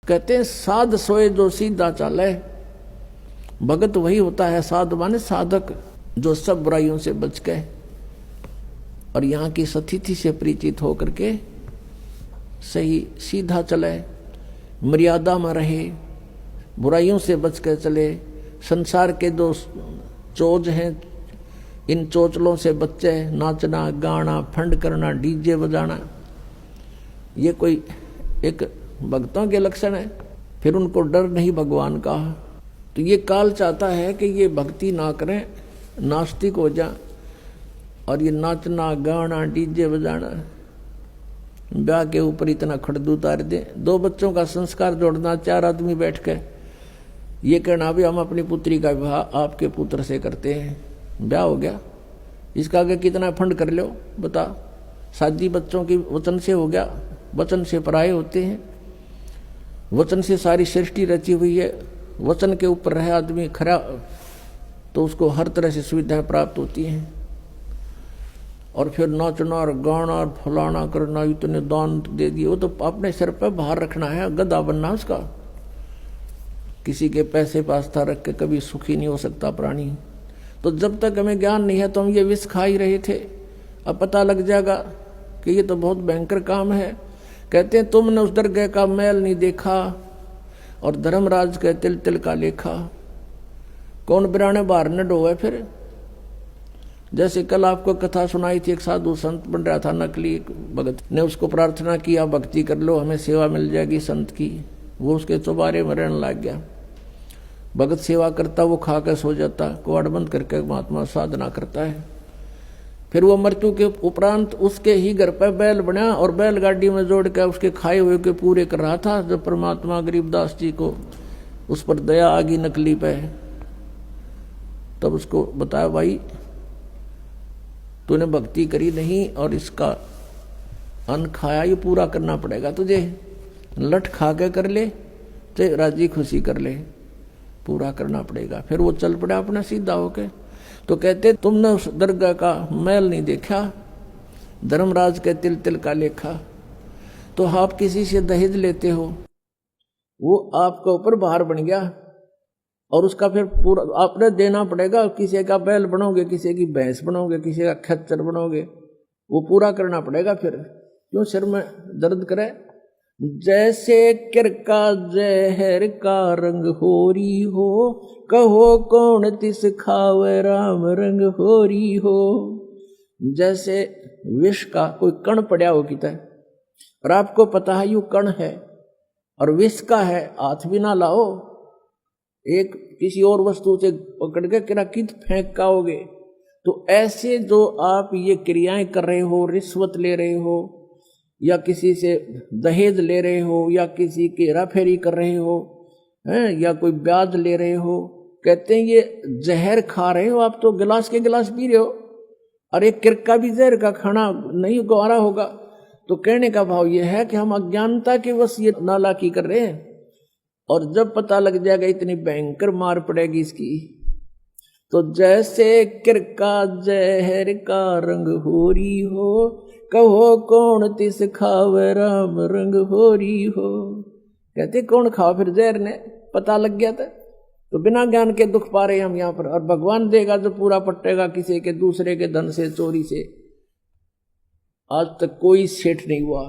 कहते हैं साध सोए जो सीधा चाले। भगत वही होता है, साध माने साधक, जो सब बुराइयों से बच गए और यहाँ की स्थिति से परिचित होकर के सही सीधा चले, मर्यादा में रहे, बुराइयों से बच कर चले। संसार के जो चोज हैं, इन चोचलों से बच्चे, नाचना गाना फंड करना डीजे बजाना, ये कोई एक भक्तों के लक्षण है। फिर उनको डर नहीं भगवान का। तो ये काल चाहता है कि ये भक्ति ना करें, नास्तिक हो जा, और ये नाचना गाना डीजे बजाना, ब्याह के ऊपर इतना खड़दू उतार दे। 2 बच्चों का संस्कार जोड़ना, 4 आदमी बैठ के ये कहना भी हम अपनी पुत्री का विवाह आपके पुत्र से करते हैं, ब्याह हो गया, इसका आगे कितना फंड कर लो बता। शादी बच्चों की वचन से हो गया, वचन से पराये होते हैं, वचन से सारी सृष्टि रची हुई है। वचन के ऊपर रहे आदमी खरा तो उसको हर तरह से सुविधाएं प्राप्त होती हैं। और फिर नाचना और गाना और फलाना करना, इतने दान दे दिए, वो तो अपने सिर पर बाहर रखना है, गधा बनना उसका। किसी के पैसे पास्ता रख के कभी सुखी नहीं हो सकता प्राणी। तो जब तक हमें ज्ञान नहीं है तो हम ये विष खा ही रहे थे। अब पता लग जाएगा कि ये तो बहुत भयंकर काम है। कहते हैं तुमने उस दरगाह का मैल नहीं देखा और धर्मराज के तिल तिल का लेखा। कौन बिराने बाहर न डोए। फिर जैसे कल आपको कथा सुनाई थी, एक साधु संत बन रहा था, नकली भगत ने उसको प्रार्थना किया भक्ति कर लो हमें सेवा मिल जाएगी संत की। वो उसके चौबारे में रहने लग गया। भगत सेवा करता, वो खा कर सो जाता, कुआड़ बंद करके महात्मा साधना करता है। फिर वो मृत्यु के उपरांत उसके ही घर पर बैल बना और बैलगाड़ी में जोड़ कर उसके खाए हुए के पूरे कर रहा था। जब परमात्मा गरीबदास जी को उस पर दया आ गई नकली पे, तब उसको बताया भाई तूने भक्ति करी नहीं और इसका अन्न खाया, ये पूरा करना पड़ेगा तुझे। लठ खा के कर ले तो राजी खुशी कर ले, पूरा करना पड़ेगा। फिर वो चल पड़ा अपना सीधा होके। तो कहते तुमने उस दरगाह का मैल नहीं देखा, धर्मराज के तिल तिल का लेखा। तो आप किसी से दहेज लेते हो, वो आपके ऊपर भार बन गया और उसका फिर पूरा आपने देना पड़ेगा। किसी का बैल बनोगे, किसी की भैंस बनोगे, किसी का खच्चर बनोगे, वो पूरा करना पड़ेगा। फिर क्यों सिर में दर्द करे। जैसे किरका जहर का रंग होरी हो, कहो कौन तिस खावे राम रंग होरी हो। जैसे विष का कोई कण पड़ा हो किता और आपको पता है यू कण है और विष का है, हाथ भी ना लाओ, एक किसी और वस्तु से पकड़ के किरा कित फेंक काओगे। तो ऐसे जो आप ये क्रियाएं कर रहे हो, रिश्वत ले रहे हो या किसी से दहेज ले रहे हो या किसी की हेराफेरी कर रहे हो हैं या कोई ब्याज ले रहे हो, कहते हैं ये जहर खा रहे हो आप। तो गिलास के गिलास पी रहे हो और एक किरका भी जहर का खाना नहीं गवारा होगा। तो कहने का भाव ये है कि हम अज्ञानता के वश ये नालायकी कर रहे हैं और जब पता लग जाएगा इतनी भयंकर मार पड़ेगी इसकी। तो जैसे किरका जहर का रंग होरी हो, कहो कौन तिस खावे राम रंग होरी हो। कहते कौन खाओ फिर जहर ने, पता लग गया था। तो बिना ज्ञान के दुख पा रहे हम यहाँ पर। और भगवान देगा जो पूरा पट्टेगा किसी के दूसरे के धन से चोरी से। आज तक कोई सेठ नहीं हुआ।